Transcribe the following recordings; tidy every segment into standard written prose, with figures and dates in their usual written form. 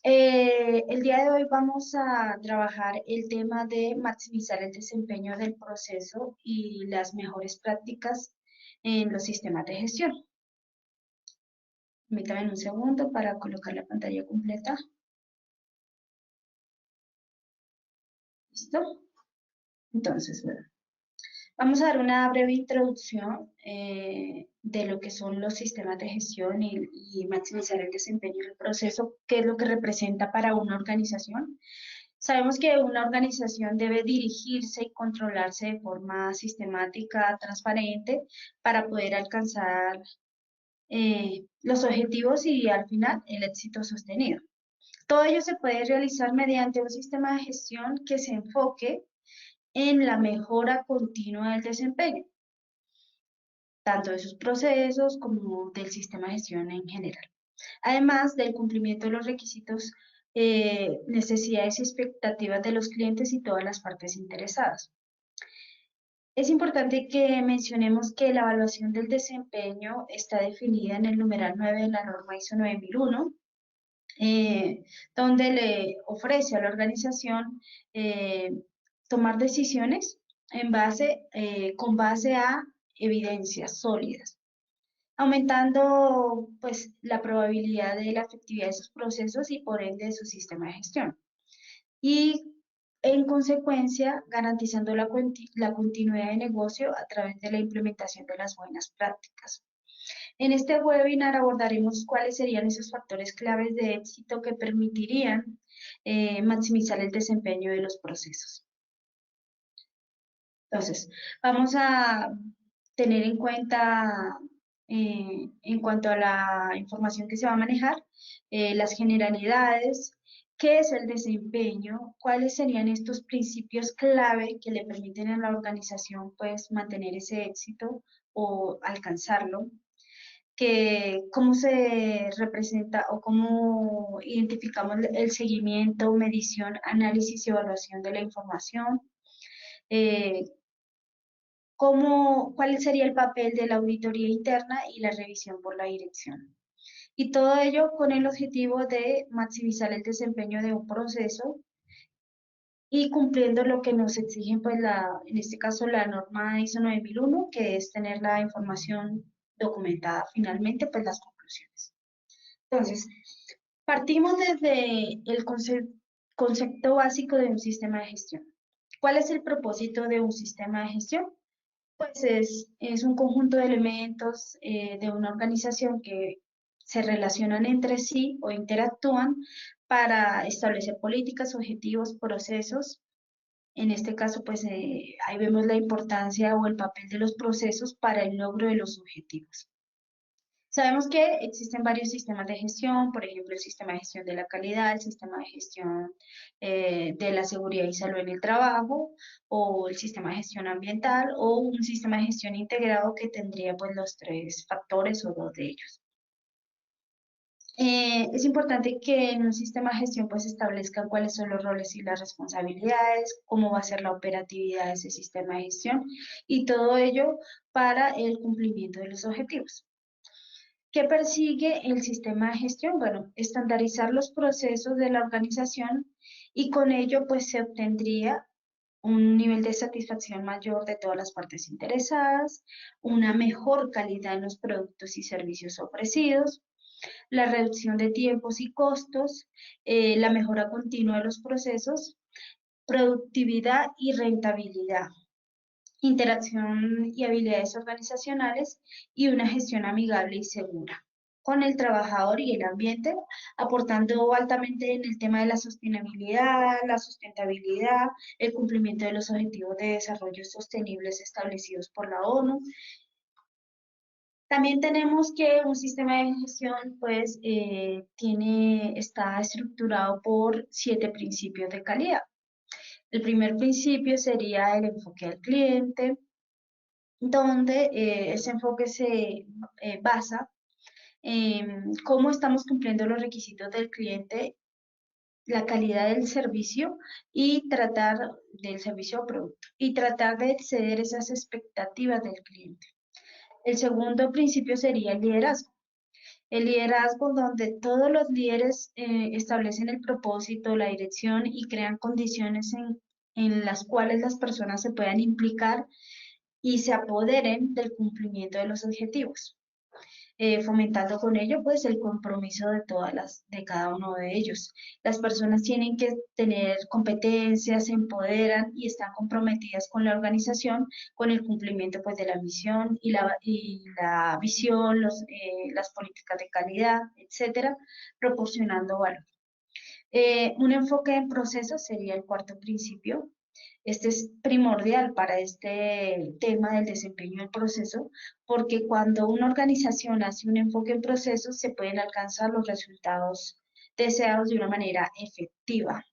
El día de hoy vamos a trabajar el tema de maximizar el desempeño del proceso y las mejores prácticas en los sistemas de gestión. Permítame un segundo para colocar la pantalla completa. ¿Listo? Entonces, bueno, vamos a dar una breve introducción de lo que son los sistemas de gestión y maximizar el desempeño del proceso, qué es lo que representa para una organización. Sabemos que una organización debe dirigirse y controlarse de forma sistemática, transparente, para poder alcanzar los objetivos y al final el éxito sostenido. Todo ello se puede realizar mediante un sistema de gestión que se enfoque en la mejora continua del desempeño, tanto de sus procesos como del sistema de gestión en general. Además del cumplimiento de los requisitos, necesidades y expectativas de los clientes y todas las partes interesadas. Es importante que mencionemos que la evaluación del desempeño está definida en el numeral 9 de la norma ISO 9001, donde le ofrece a la organización eh, tomar decisiones con base a evidencias sólidas, aumentando pues la probabilidad de la efectividad de sus procesos y por ende de su sistema de gestión. Y en consecuencia, garantizando la continuidad de negocio a través de la implementación de las buenas prácticas. En este webinar abordaremos cuáles serían esos factores claves de éxito que permitirían maximizar el desempeño de los procesos. Entonces, vamos a tener en cuenta, en cuanto a la información que se va a manejar, las generalidades, qué es el desempeño, cuáles serían estos principios clave que le permiten a la organización pues mantener ese éxito o alcanzarlo, que cómo se representa o cómo identificamos el seguimiento, medición, análisis y evaluación de la información, eh, cuál sería el papel de la auditoría interna y la revisión por la dirección. Y todo ello con el objetivo de maximizar el desempeño de un proceso y cumpliendo lo que nos exigen, pues en este caso la norma ISO 9001, que es tener la información documentada finalmente, pues las conclusiones. Entonces, partimos desde el concepto básico de un sistema de gestión. ¿Cuál es el propósito de un sistema de gestión? Pues es un conjunto de elementos de una organización que se relacionan entre sí o interactúan para establecer políticas, objetivos, procesos. En este caso, pues ahí vemos la importancia o el papel de los procesos para el logro de los objetivos. Sabemos que existen varios sistemas de gestión, por ejemplo, el sistema de gestión de la calidad, el sistema de gestión de la seguridad y salud en el trabajo, o el sistema de gestión ambiental, o un sistema de gestión integrado que tendría pues los tres factores o dos de ellos. Es importante que en un sistema de gestión pues establezcan cuáles son los roles y las responsabilidades, cómo va a ser la operatividad de ese sistema de gestión y todo ello para el cumplimiento de los objetivos. ¿Qué persigue el sistema de gestión? Bueno, estandarizar los procesos de la organización y con ello pues se obtendría un nivel de satisfacción mayor de todas las partes interesadas, una mejor calidad en los productos y servicios ofrecidos, la reducción de tiempos y costos, la mejora continua de los procesos, productividad y rentabilidad, interacción y habilidades organizacionales y una gestión amigable y segura con el trabajador y el ambiente, aportando altamente en el tema de la sostenibilidad, la sustentabilidad, el cumplimiento de los objetivos de desarrollo sostenibles establecidos por la ONU. También tenemos que un sistema de gestión pues está estructurado por 7 principios de calidad. El primer principio sería el enfoque al cliente, donde ese enfoque se basa en cómo estamos cumpliendo los requisitos del cliente, la calidad del servicio y tratar del servicio o producto y tratar de exceder esas expectativas del cliente. El segundo principio sería el liderazgo. El liderazgo, donde todos los líderes establecen el propósito, la dirección y crean condiciones en las cuales las personas se puedan implicar y se apoderen del cumplimiento de los objetivos, fomentando con ello pues el compromiso de cada uno de ellos. Las personas tienen que tener competencias, se empoderan y están comprometidas con la organización, con el cumplimiento pues de la misión y la visión, las políticas de calidad, etcétera, proporcionando valor. Un enfoque en procesos sería el cuarto principio. Este es primordial para este tema del desempeño del proceso, porque cuando una organización hace un enfoque en procesos, se pueden alcanzar los resultados deseados de una manera efectiva.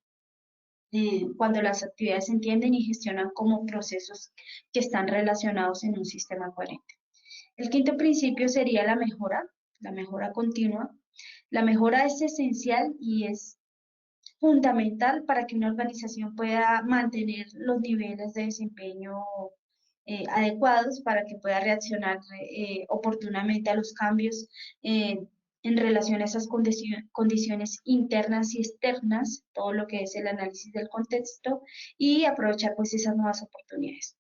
Cuando las actividades se entienden y gestionan como procesos que están relacionados en un sistema coherente. El quinto principio sería la mejora continua. La mejora es esencial y es fundamental para que una organización pueda mantener los niveles de desempeño adecuados, para que pueda reaccionar oportunamente a los cambios eh, en relación a esas condiciones internas y externas, todo lo que es el análisis del contexto y aprovechar pues esas nuevas oportunidades.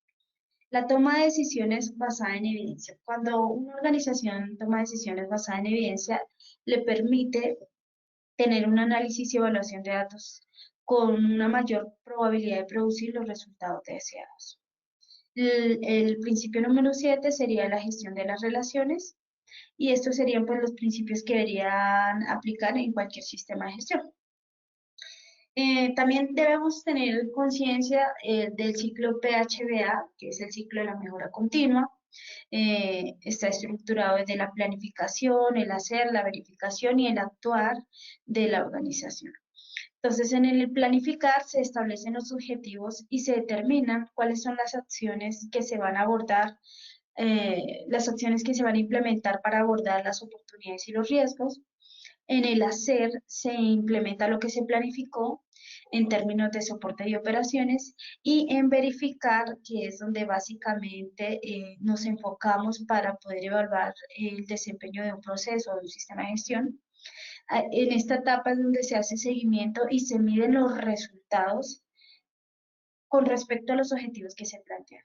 La toma de decisiones basada en evidencia. Cuando una organización toma decisiones basadas en evidencia, le permite tener un análisis y evaluación de datos con una mayor probabilidad de producir los resultados deseados. El principio número 7 sería la gestión de las relaciones y estos serían pues los principios que deberían aplicar en cualquier sistema de gestión. También debemos tener conciencia del ciclo PHBA, que es el ciclo de la mejora continua. Está estructurado desde la planificación, el hacer, la verificación y el actuar de la organización. Entonces, en el planificar se establecen los objetivos y se determinan cuáles son las acciones que se van a abordar, las acciones que se van a implementar para abordar las oportunidades y los riesgos. En el hacer se implementa lo que se planificó en términos de soporte y operaciones, y en verificar, que es donde básicamente nos enfocamos para poder evaluar el desempeño de un proceso o de un sistema de gestión. En esta etapa es donde se hace seguimiento y se miden los resultados con respecto a los objetivos que se plantean.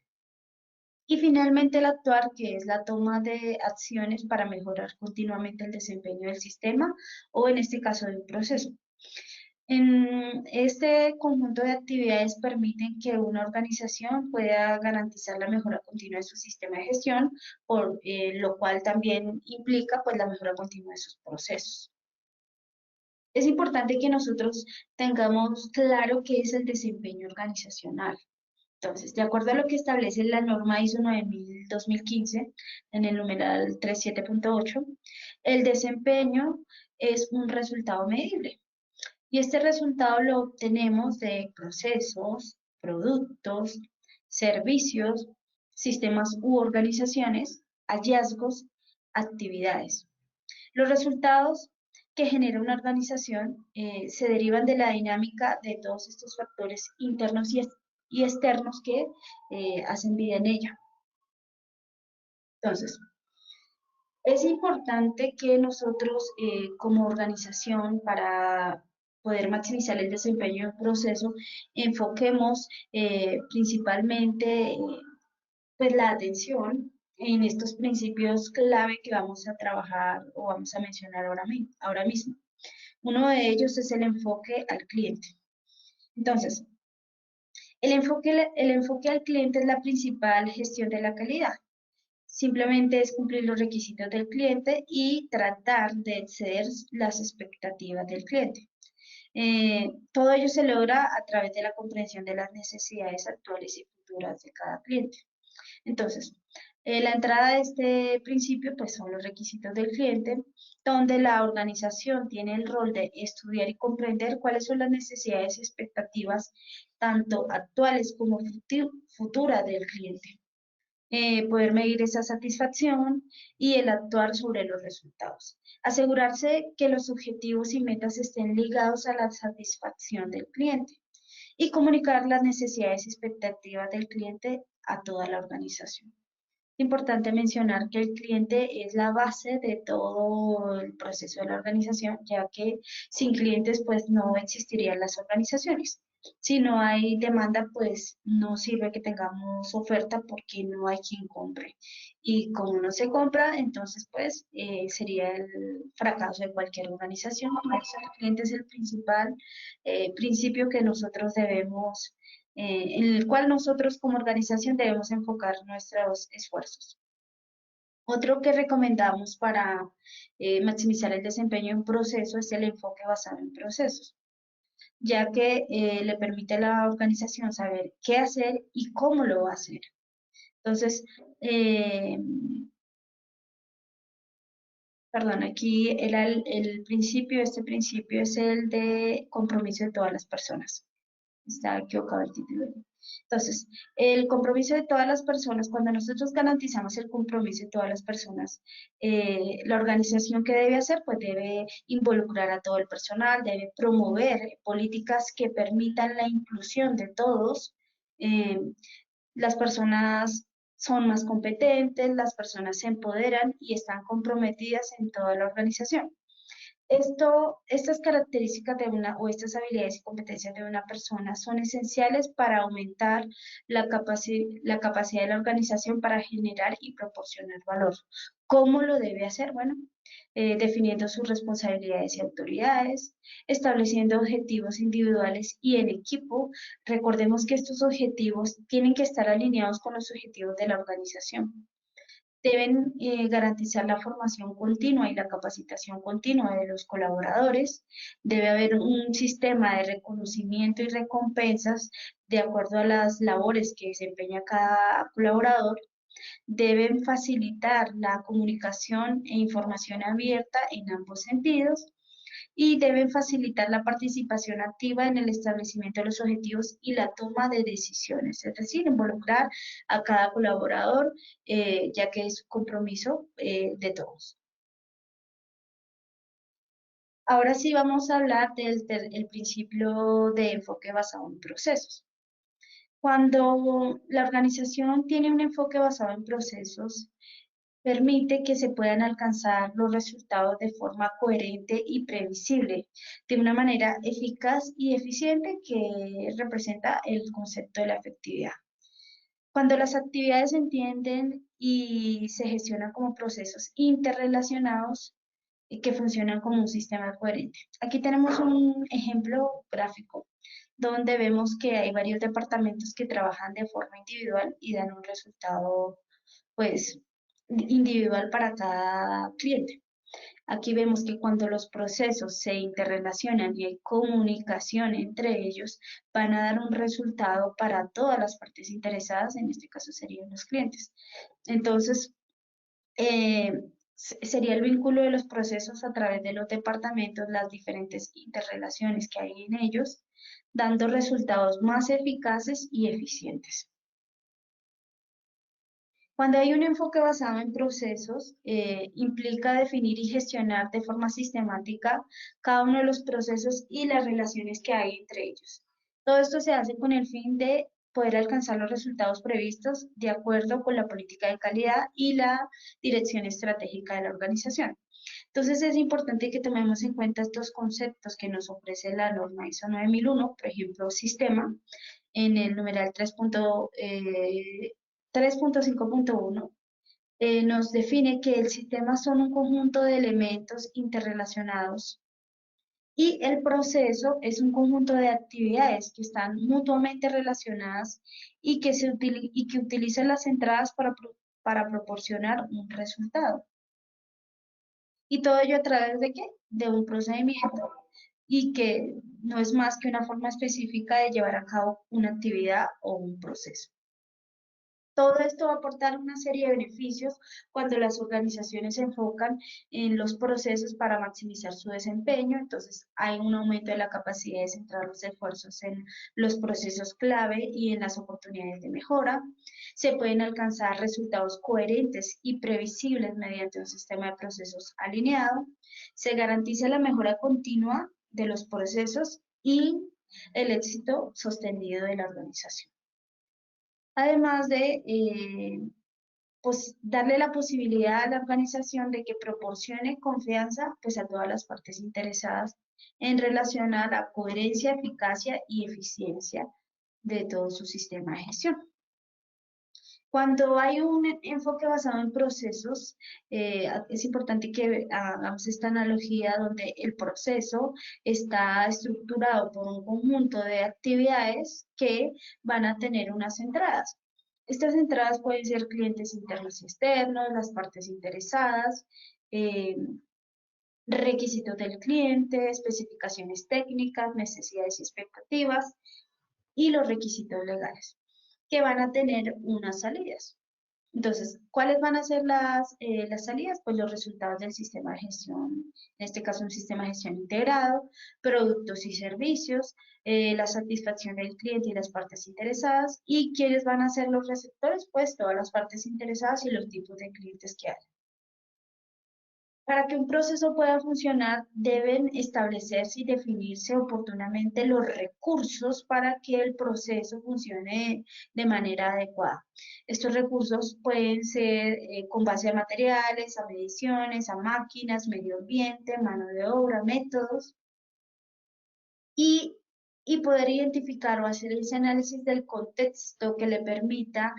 Y finalmente el actuar, que es la toma de acciones para mejorar continuamente el desempeño del sistema o en este caso de un proceso. En este conjunto de actividades permiten que una organización pueda garantizar la mejora continua de su sistema de gestión, por lo cual también implica pues la mejora continua de sus procesos. Es importante que nosotros tengamos claro qué es el desempeño organizacional. Entonces, de acuerdo a lo que establece la norma ISO 9000-2015, en el numeral 37.8, el desempeño es un resultado medible. Y este resultado lo obtenemos de procesos, productos, servicios, sistemas u organizaciones, hallazgos, actividades. Los resultados que genera una organización se derivan de la dinámica de todos estos factores internos y externos que hacen vida en ella. Entonces, es importante que nosotros como organización, para poder maximizar el desempeño del proceso, enfoquemos principalmente pues la atención en estos principios clave que vamos a trabajar o vamos a mencionar ahora mismo. Uno de ellos es el enfoque al cliente. Entonces, el enfoque al cliente es la principal gestión de la calidad. Simplemente es cumplir los requisitos del cliente y tratar de exceder las expectativas del cliente. Todo ello se logra a través de la comprensión de las necesidades actuales y futuras de cada cliente. Entonces, la entrada de este principio pues son los requisitos del cliente, donde la organización tiene el rol de estudiar y comprender cuáles son las necesidades y expectativas tanto actuales como futuras del cliente. Poder medir esa satisfacción y el actuar sobre los resultados. Asegurarse que los objetivos y metas estén ligados a la satisfacción del cliente y comunicar las necesidades y expectativas del cliente a toda la organización. Importante mencionar que el cliente es la base de todo el proceso de la organización, ya que sin clientes pues no existirían las organizaciones. Si no hay demanda, pues no sirve que tengamos oferta porque no hay quien compre. Y como no se compra, entonces pues sería el fracaso de cualquier organización. Por eso el cliente es el principal principio que nosotros debemos en el cual nosotros como organización debemos enfocar nuestros esfuerzos. Otro que recomendamos para maximizar el desempeño en proceso es el enfoque basado en procesos, ya que le permite a la organización saber qué hacer y cómo lo va a hacer. Entonces, eh, perdón, aquí era el principio, este principio es el de compromiso de todas las personas. Está equivocado el título. Entonces, el compromiso de todas las personas, cuando nosotros garantizamos el compromiso de todas las personas, la organización que debe hacer, pues debe involucrar a todo el personal, debe promover políticas que permitan la inclusión de todos. eh, las personas son más competentes, las personas se empoderan y están comprometidas en toda la organización. Estas características de una o estas habilidades y competencias de una persona son esenciales para aumentar la capacidad de la organización para generar y proporcionar valor. ¿Cómo lo debe hacer? Bueno, definiendo sus responsabilidades y autoridades, estableciendo objetivos individuales y en equipo. Recordemos que estos objetivos tienen que estar alineados con los objetivos de la organización. Deben garantizar la formación continua y la capacitación continua de los colaboradores. Debe haber un sistema de reconocimiento y recompensas de acuerdo a las labores que desempeña cada colaborador. Deben facilitar la comunicación e información abierta en ambos sentidos y deben facilitar la participación activa en el establecimiento de los objetivos y la toma de decisiones, es decir, involucrar a cada colaborador, ya que es un compromiso de todos. Ahora sí vamos a hablar del principio de enfoque basado en procesos. Cuando la organización tiene un enfoque basado en procesos, permite que se puedan alcanzar los resultados de forma coherente y previsible, de una manera eficaz y eficiente que representa el concepto de la efectividad. Cuando las actividades se entienden y se gestionan como procesos interrelacionados y que funcionan como un sistema coherente. Aquí tenemos un ejemplo gráfico donde vemos que hay varios departamentos que trabajan de forma individual y dan un resultado pues individual para cada cliente. Aquí vemos que cuando los procesos se interrelacionan y hay comunicación entre ellos, van a dar un resultado para todas las partes interesadas, en este caso serían los clientes. Entonces, eh, sería el vínculo de los procesos a través de los departamentos, las diferentes interrelaciones que hay en ellos, dando resultados más eficaces y eficientes. Cuando hay un enfoque basado en procesos, implica definir y gestionar de forma sistemática cada uno de los procesos y las relaciones que hay entre ellos. Todo esto se hace con el fin de poder alcanzar los resultados previstos de acuerdo con la política de calidad y la dirección estratégica de la organización. Entonces es importante que tomemos en cuenta estos conceptos que nos ofrece la norma ISO 9001, por ejemplo, sistema, en el numeral 3.5.1 nos define que el sistema son un conjunto de elementos interrelacionados y el proceso es un conjunto de actividades que están mutuamente relacionadas y que utilizan las entradas para proporcionar un resultado. ¿Y todo ello a través de qué? De un procedimiento y que no es más que una forma específica de llevar a cabo una actividad o un proceso. Todo esto va a aportar una serie de beneficios cuando las organizaciones se enfocan en los procesos para maximizar su desempeño. Entonces, hay un aumento de la capacidad de centrar los esfuerzos en los procesos clave y en las oportunidades de mejora. Se pueden alcanzar resultados coherentes y previsibles mediante un sistema de procesos alineado. Se garantiza la mejora continua de los procesos y el éxito sostenido de la organización. Además de pues, darle la posibilidad a la organización de que proporcione confianza pues, a todas las partes interesadas en relación a la coherencia, eficacia y eficiencia de todo su sistema de gestión. Cuando hay un enfoque basado en procesos, es importante que hagamos esta analogía donde el proceso está estructurado por un conjunto de actividades que van a tener unas entradas. Estas entradas pueden ser clientes internos y externos, las partes interesadas, eh, requisitos del cliente, especificaciones técnicas, necesidades y expectativas y los requisitos legales, que van a tener unas salidas. Entonces, ¿cuáles van a ser las salidas? Pues los resultados del sistema de gestión, en este caso un sistema de gestión integrado, productos y servicios, la satisfacción del cliente y las partes interesadas, y quiénes van a ser los receptores, pues todas las partes interesadas y los tipos de clientes que hay. Para que un proceso pueda funcionar, deben establecerse y definirse oportunamente los recursos para que el proceso funcione de manera adecuada. Estos recursos pueden ser con base a materiales, a mediciones, a máquinas, medio ambiente, mano de obra, métodos, y, y poder identificar o hacer ese análisis del contexto que le permita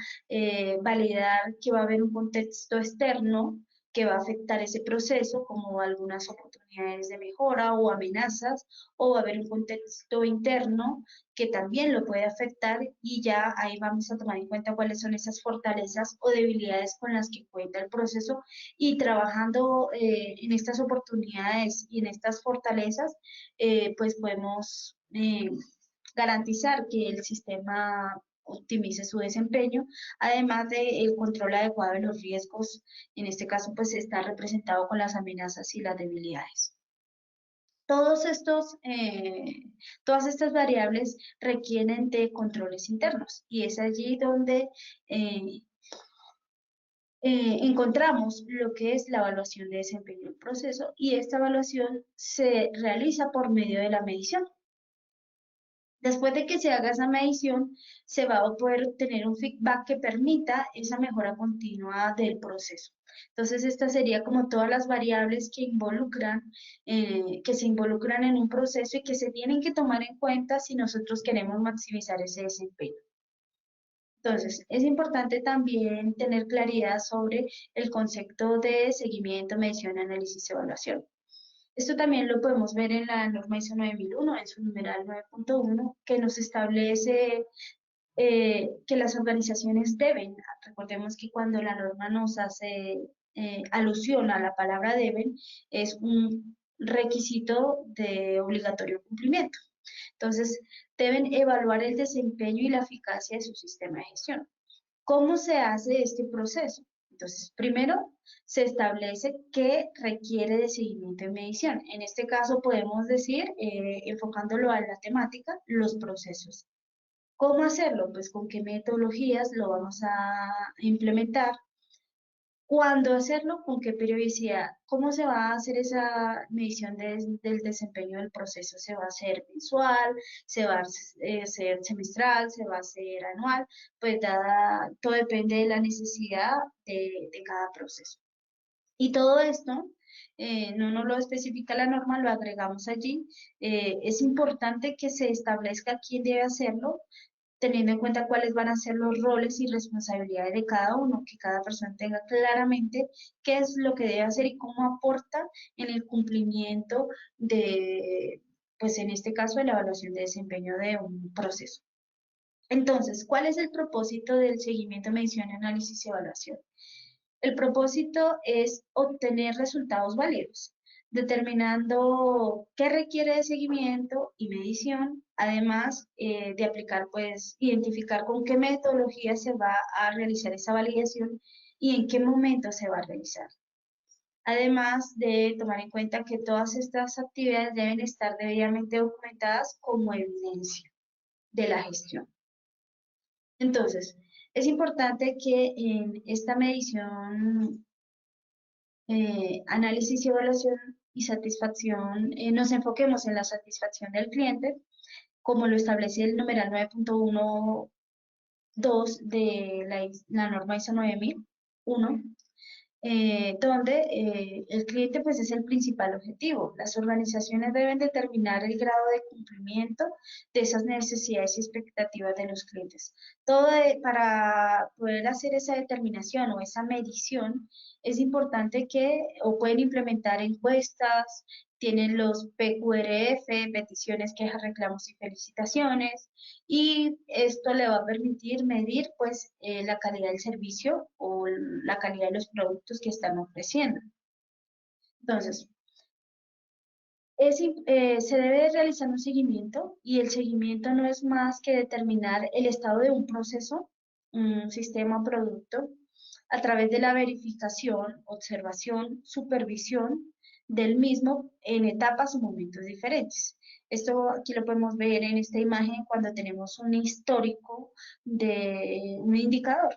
validar que va a haber un contexto externo que va a afectar ese proceso, como algunas oportunidades de mejora o amenazas, o va a haber un contexto interno que también lo puede afectar, y ya ahí vamos a tomar en cuenta cuáles son esas fortalezas o debilidades con las que cuenta el proceso, y trabajando en estas oportunidades y en estas fortalezas, pues podemos garantizar que el sistema optimice su desempeño, además del control adecuado de los riesgos. En este caso, pues está representado con las amenazas y las debilidades. Todos estos, todas estas variables requieren de controles internos, y es allí donde eh, encontramos lo que es la evaluación de desempeño del proceso, y esta evaluación se realiza por medio de la medición. Después de que se haga esa medición, se va a poder obtener un feedback que permita esa mejora continua del proceso. Entonces, esta sería como todas las variables que que se involucran en un proceso y que se tienen que tomar en cuenta si nosotros queremos maximizar ese desempeño. Entonces, es importante también tener claridad sobre el concepto de seguimiento, medición, análisis y evaluación. Esto también lo podemos ver en la norma ISO 9001, en su numeral 9.1, que nos establece que las organizaciones deben, recordemos que cuando la norma nos hace alusión a la palabra deben, es un requisito de obligatorio cumplimiento. Entonces, deben evaluar el desempeño y la eficacia de su sistema de gestión. ¿Cómo se hace este proceso? Entonces, primero se establece qué requiere de seguimiento y medición. En este caso podemos decir, enfocándolo a la temática, los procesos. ¿Cómo hacerlo? Pues con qué metodologías lo vamos a implementar. ¿Cuándo hacerlo? ¿Con qué periodicidad? ¿Cómo se va a hacer esa medición del desempeño del proceso? ¿Se va a hacer mensual? ¿Se va a hacer semestral? ¿Se va a hacer anual? Pues todo depende de la necesidad de cada proceso. Y todo esto no nos lo especifica la norma, lo agregamos allí. Es importante que se establezca quién debe hacerlo, teniendo en cuenta cuáles van a ser los roles y responsabilidades de cada uno, que cada persona tenga claramente qué es lo que debe hacer y cómo aporta en el cumplimiento de, pues en este caso, de la evaluación de desempeño de un proceso. Entonces, ¿cuál es el propósito del seguimiento, medición, análisis y evaluación? El propósito es obtener resultados válidos, determinando qué requiere de seguimiento y medición, además de aplicar, pues, identificar con qué metodología se va a realizar esa validación y en qué momento se va a realizar. Además de tomar en cuenta que todas estas actividades deben estar debidamente documentadas como evidencia de la gestión. Entonces, es importante que en esta medición, análisis y evaluación y satisfacción, nos enfoquemos en la satisfacción del cliente, como lo establece el numeral 9.12 de la norma ISO 9000. 1, donde el cliente pues es el principal objetivo. Las organizaciones deben determinar el grado de cumplimiento de esas necesidades y expectativas de los clientes. Para poder hacer esa determinación o esa medición, es importante que o pueden implementar encuestas, tienen los PQRF, peticiones, quejas, reclamos y felicitaciones, y esto le va a permitir medir pues la calidad del servicio o la calidad de los productos que están ofreciendo. Entonces, se debe realizar un seguimiento y el seguimiento no es más que determinar el estado de un proceso, un sistema o producto a través de la verificación, observación, supervisión del mismo en etapas o momentos diferentes. Esto aquí lo podemos ver en esta imagen cuando tenemos un histórico de un indicador.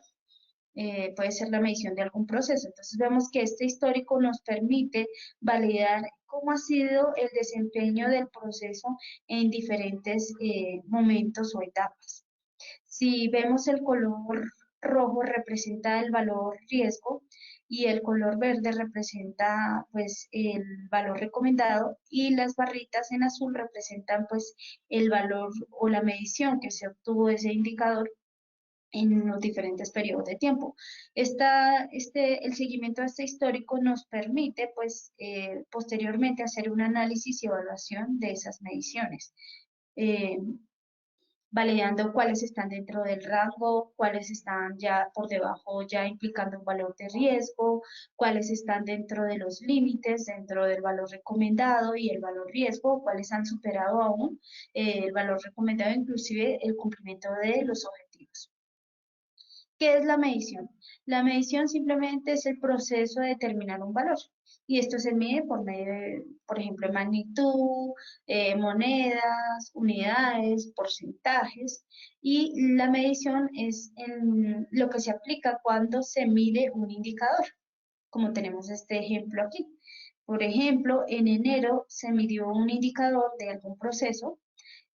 Puede ser la medición de algún proceso. Entonces vemos que este histórico nos permite validar cómo ha sido el desempeño del proceso en diferentes momentos o etapas. Si vemos el color rojo representa el valor riesgo y el color verde representa pues el valor recomendado y las barritas en azul representan pues el valor o la medición que se obtuvo de ese indicador en los diferentes periodos de tiempo. El seguimiento de este histórico nos permite, pues, posteriormente hacer un análisis y evaluación de esas mediciones, eh, validando cuáles están dentro del rango, cuáles están ya por debajo, ya implicando un valor de riesgo, cuáles están dentro de los límites, dentro del valor recomendado y el valor riesgo, cuáles han superado aún el valor recomendado, inclusive el cumplimiento de los objetivos. ¿Qué es la medición? La medición simplemente es el proceso de determinar un valor. Y esto se mide por medio de, por ejemplo, magnitud, monedas, unidades, porcentajes. Y la medición es lo que se aplica cuando se mide un indicador, como tenemos este ejemplo aquí. Por ejemplo, en enero se midió un indicador de algún proceso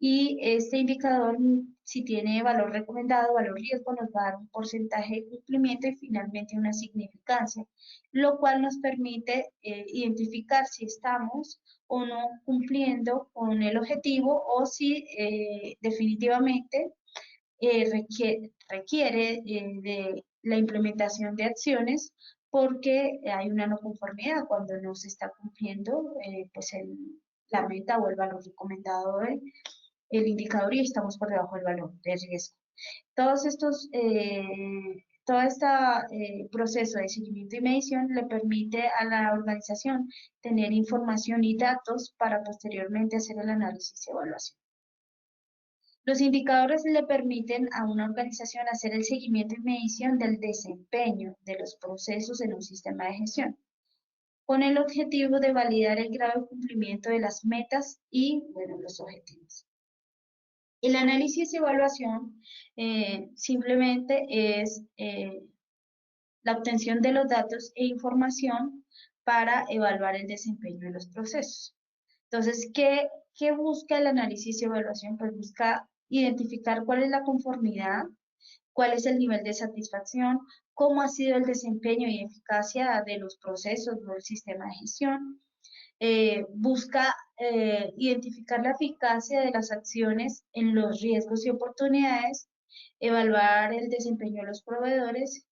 y este indicador, si tiene valor recomendado, valor riesgo, nos va a dar un porcentaje de cumplimiento y finalmente una significancia, lo cual nos permite identificar si estamos o no cumpliendo con el objetivo o si definitivamente requiere de la implementación de acciones porque hay una no conformidad cuando no se está cumpliendo pues la meta o el valor recomendado el indicador y estamos por debajo del valor de riesgo. Todo este proceso de seguimiento y medición le permite a la organización tener información y datos para posteriormente hacer el análisis y evaluación. Los indicadores le permiten a una organización hacer el seguimiento y medición del desempeño de los procesos en un sistema de gestión, con el objetivo de validar el grado de cumplimiento de las metas y, bueno, los objetivos. El análisis y evaluación simplemente es la obtención de los datos e información para evaluar el desempeño de los procesos. Entonces, ¿qué busca el análisis y evaluación? Pues busca identificar cuál es la conformidad, cuál es el nivel de satisfacción, cómo ha sido el desempeño y eficacia de los procesos del sistema de gestión, busca identificar la eficacia de las acciones en los riesgos y oportunidades, evaluar el desempeño de los proveedores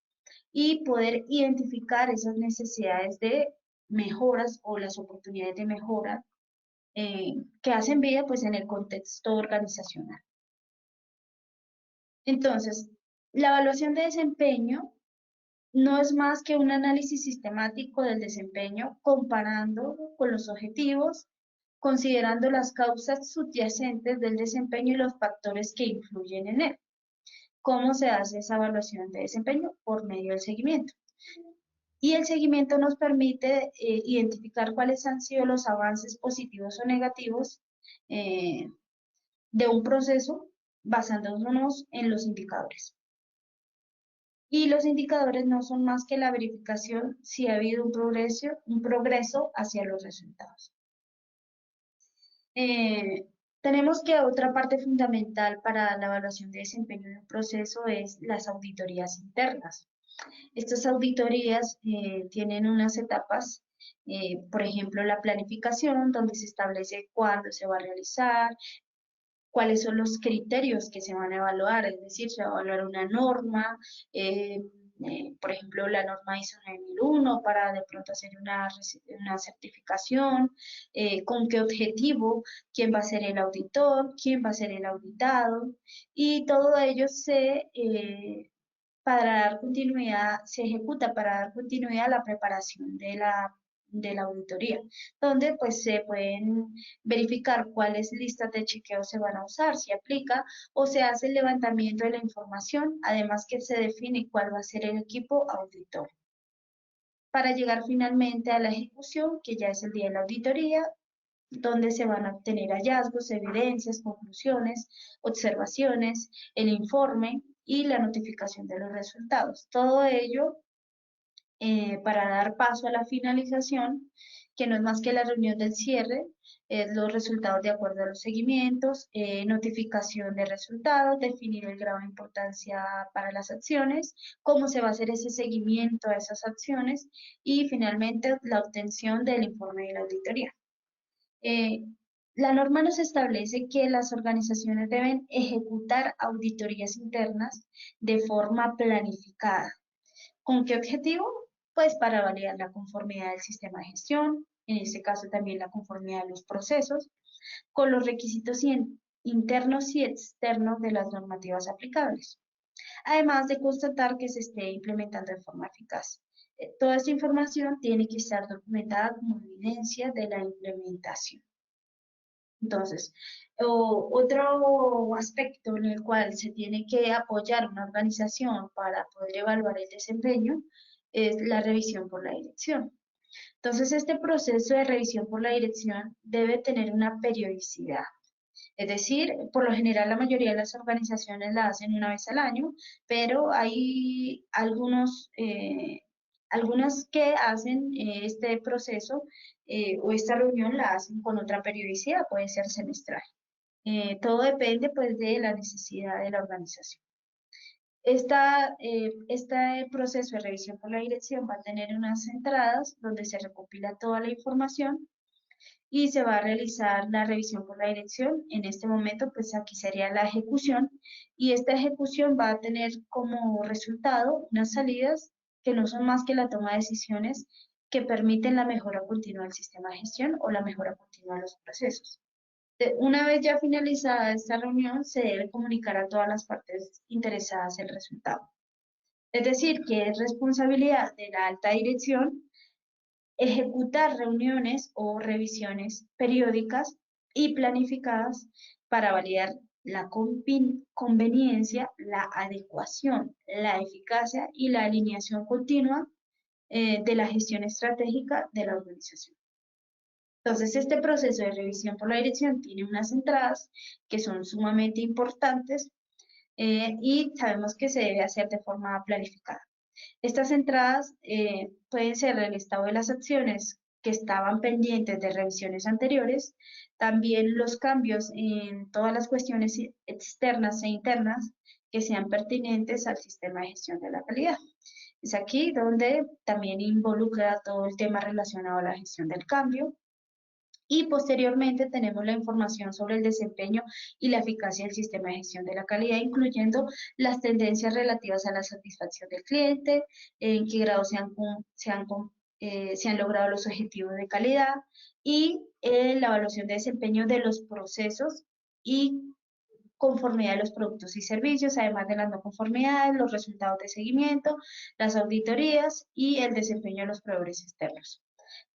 y poder identificar esas necesidades de mejoras o las oportunidades de mejora que hacen vida pues en el contexto organizacional. Entonces, la evaluación de desempeño no es más que un análisis sistemático del desempeño comparando con los objetivos, considerando las causas subyacentes del desempeño y los factores que influyen en él. ¿Cómo se hace esa evaluación de desempeño? Por medio del seguimiento. Y el seguimiento nos permite identificar cuáles han sido los avances positivos o negativos de un proceso basándonos en los indicadores. Y los indicadores no son más que la verificación si ha habido un progreso hacia los resultados. Tenemos que otra parte fundamental para la evaluación de desempeño de un proceso es las auditorías internas. Estas auditorías tienen unas etapas, por ejemplo, la planificación, donde se establece cuándo se va a realizar, cuáles son los criterios que se van a evaluar, es decir, se va a evaluar una norma, eh, por ejemplo, la norma ISO 9001 para de pronto hacer una certificación, con qué objetivo, quién va a ser el auditor, quién va a ser el auditado, y todo ello para dar continuidad, se ejecuta para dar continuidad a la preparación de la auditoría, donde pues se pueden verificar cuáles listas de chequeo se van a usar, si aplica, o se hace el levantamiento de la información, además que se define cuál va a ser el equipo auditor. Para llegar finalmente a la ejecución, que ya es el día de la auditoría, donde se van a obtener hallazgos, evidencias, conclusiones, observaciones, el informe y la notificación de los resultados. Todo ello para dar paso a la finalización, que no es más que la reunión del cierre, los resultados de acuerdo a los seguimientos, notificación de resultados, definir el grado de importancia para las acciones, cómo se va a hacer ese seguimiento a esas acciones y finalmente la obtención del informe de la auditoría. Eh, la norma nos establece que las organizaciones deben ejecutar auditorías internas de forma planificada. ¿Con qué objetivo? Pues para validar la conformidad del sistema de gestión, en este caso también la conformidad de los procesos, con los requisitos internos y externos de las normativas aplicables, además de constatar que se esté implementando de forma eficaz. Toda esta información tiene que estar documentada como evidencia de la implementación. Entonces, otro aspecto en el cual se tiene que apoyar una organización para poder evaluar el desempeño es la revisión por la dirección. Entonces, este proceso de revisión por la dirección debe tener una periodicidad. Es decir, por lo general la mayoría de las organizaciones la hacen una vez al año, pero hay algunas que hacen este proceso o esta reunión la hacen con otra periodicidad, puede ser semestral. Todo depende pues de la necesidad de la organización. Este proceso de revisión por la dirección va a tener unas entradas donde se recopila toda la información y se va a realizar la revisión por la dirección. En este momento, pues aquí sería la ejecución y esta ejecución va a tener como resultado unas salidas que no son más que la toma de decisiones que permiten la mejora continua del sistema de gestión o la mejora continua de los procesos. Una vez ya finalizada esta reunión, se debe comunicar a todas las partes interesadas el resultado. Es decir, que es responsabilidad de la alta dirección ejecutar reuniones o revisiones periódicas y planificadas para validar la conveniencia, la adecuación, la eficacia y la alineación continua de la gestión estratégica de la organización. Entonces, este proceso de revisión por la dirección tiene unas entradas que son sumamente importantes y sabemos que se debe hacer de forma planificada. Estas entradas pueden ser el estado de las acciones que estaban pendientes de revisiones anteriores, también los cambios en todas las cuestiones externas e internas que sean pertinentes al sistema de gestión de la calidad. Es aquí donde también involucra todo el tema relacionado a la gestión del cambio, y posteriormente tenemos la información sobre el desempeño y la eficacia del sistema de gestión de la calidad, incluyendo las tendencias relativas a la satisfacción del cliente, en qué grado se han logrado los objetivos de calidad y la evaluación de desempeño de los procesos y conformidad de los productos y servicios, además de las no conformidades, los resultados de seguimiento, las auditorías y el desempeño de los proveedores externos.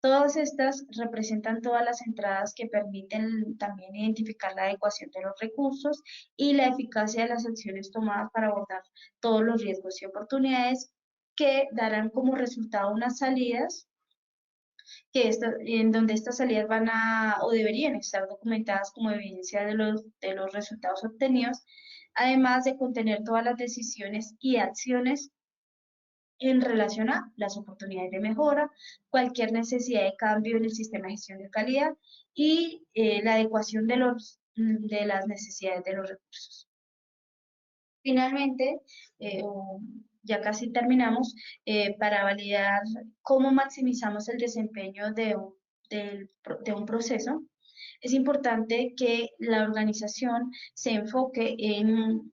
Todas estas representan todas las entradas que permiten también identificar la adecuación de los recursos y la eficacia de las acciones tomadas para abordar todos los riesgos y oportunidades que darán como resultado unas salidas en donde estas salidas van a o deberían estar documentadas como evidencia de los resultados obtenidos, además de contener todas las decisiones y acciones en relación a las oportunidades de mejora, cualquier necesidad de cambio en el sistema de gestión de calidad y la adecuación de las necesidades de los recursos. Finalmente, ya casi terminamos, para validar cómo maximizamos el desempeño de un proceso, es importante que la organización se enfoque en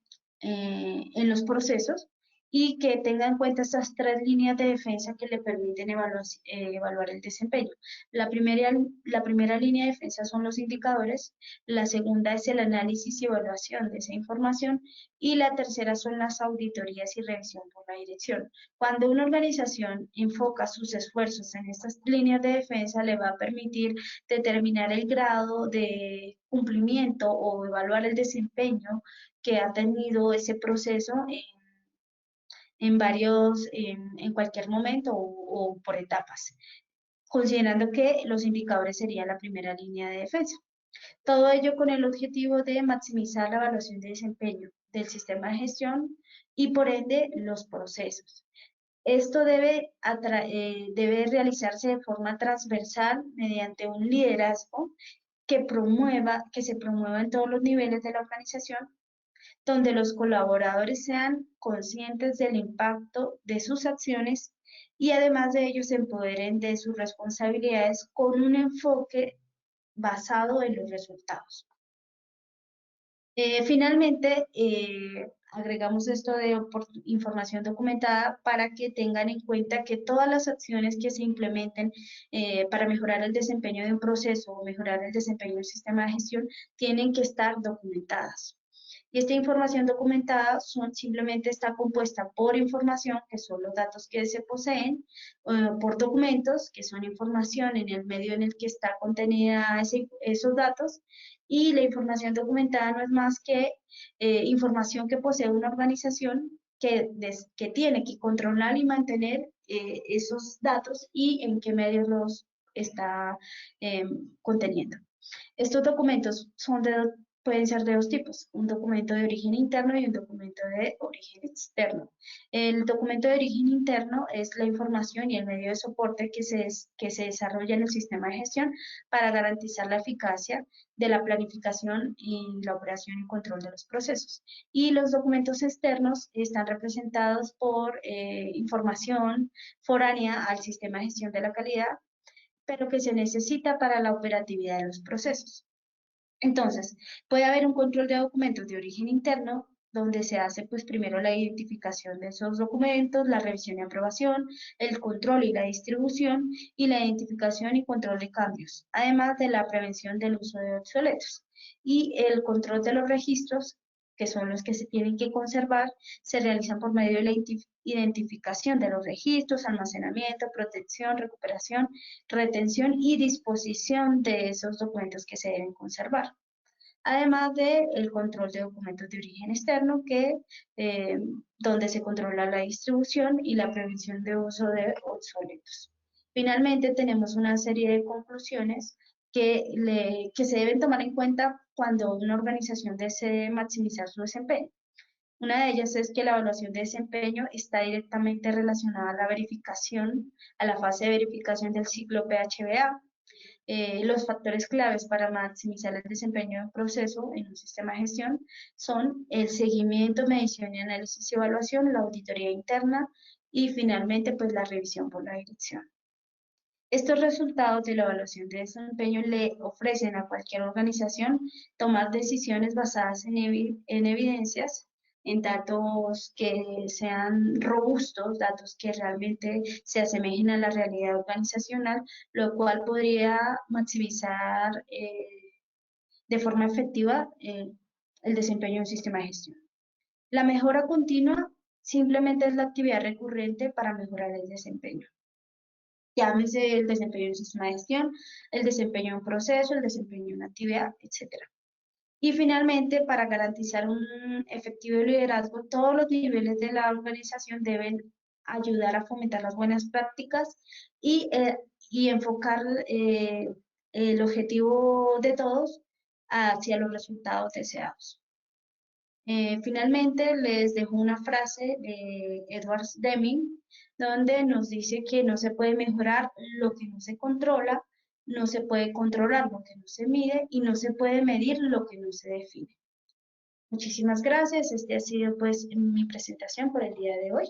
los procesos y que tenga en cuenta estas tres líneas de defensa que le permiten evaluar el desempeño. La primera línea de defensa son los indicadores, la segunda es el análisis y evaluación de esa información y la tercera son las auditorías y revisión por la dirección. Cuando una organización enfoca sus esfuerzos en estas líneas de defensa, le va a permitir determinar el grado de cumplimiento o evaluar el desempeño que ha tenido ese proceso en cualquier momento o por etapas, considerando que los indicadores serían la primera línea de defensa. Todo ello con el objetivo de maximizar la evaluación de desempeño del sistema de gestión y por ende los procesos. Esto debe realizarse de forma transversal mediante un liderazgo que se promueva en todos los niveles de la organización, donde los colaboradores sean conscientes del impacto de sus acciones y además de ello se empoderen de sus responsabilidades con un enfoque basado en los resultados. Finalmente, agregamos esto de información documentada para que tengan en cuenta que todas las acciones que se implementen para mejorar el desempeño de un proceso o mejorar el desempeño del sistema de gestión tienen que estar documentadas. Y esta información documentada simplemente está compuesta por información, que son los datos que se poseen, por documentos, que son información en el medio en el que está contenida esos datos, y la información documentada no es más que información que posee una organización que tiene que controlar y mantener esos datos y en qué medios los está conteniendo. Estos documentos pueden ser de dos tipos, un documento de origen interno y un documento de origen externo. El documento de origen interno es la información y el medio de soporte que se desarrolla en el sistema de gestión para garantizar la eficacia de la planificación y la operación y control de los procesos. Y los documentos externos están representados por información foránea al sistema de gestión de la calidad, pero que se necesita para la operatividad de los procesos. Entonces, puede haber un control de documentos de origen interno, donde se hace pues primero la identificación de esos documentos, la revisión y aprobación, el control y la distribución, y la identificación y control de cambios, además de la prevención del uso de obsoletos. Y el control de los registros, que son los que se tienen que conservar, se realizan por medio de la identificación de los registros, almacenamiento, protección, recuperación, retención y disposición de esos documentos que se deben conservar. Además del control de documentos de origen externo, donde se controla la distribución y la prevención de uso de obsoletos. Finalmente, tenemos una serie de conclusiones que se deben tomar en cuenta cuando una organización desee maximizar su desempeño. Una de ellas es que la evaluación de desempeño está directamente relacionada a la verificación, a la fase de verificación del ciclo PHBA. Los factores claves para maximizar el desempeño de un proceso en un sistema de gestión son el seguimiento, medición y análisis y evaluación, la auditoría interna y finalmente pues la revisión por la dirección. Estos resultados de la evaluación de desempeño le ofrecen a cualquier organización tomar decisiones basadas en evidencias, en datos que sean robustos, datos que realmente se asemejen a la realidad organizacional, lo cual podría maximizar de forma efectiva el desempeño de un sistema de gestión. La mejora continua simplemente es la actividad recurrente para mejorar el desempeño. Llámese el desempeño de un sistema de gestión, el desempeño de un proceso, el desempeño de una actividad, etc. Y finalmente, para garantizar un efectivo liderazgo, todos los niveles de la organización deben ayudar a fomentar las buenas prácticas y enfocar el objetivo de todos hacia los resultados deseados. Finalmente, les dejo una frase de Edward Deming, donde nos dice que no se puede mejorar lo que no se controla, no se puede controlar lo que no se mide y no se puede medir lo que no se define. Muchísimas gracias. Este ha sido pues mi presentación por el día de hoy.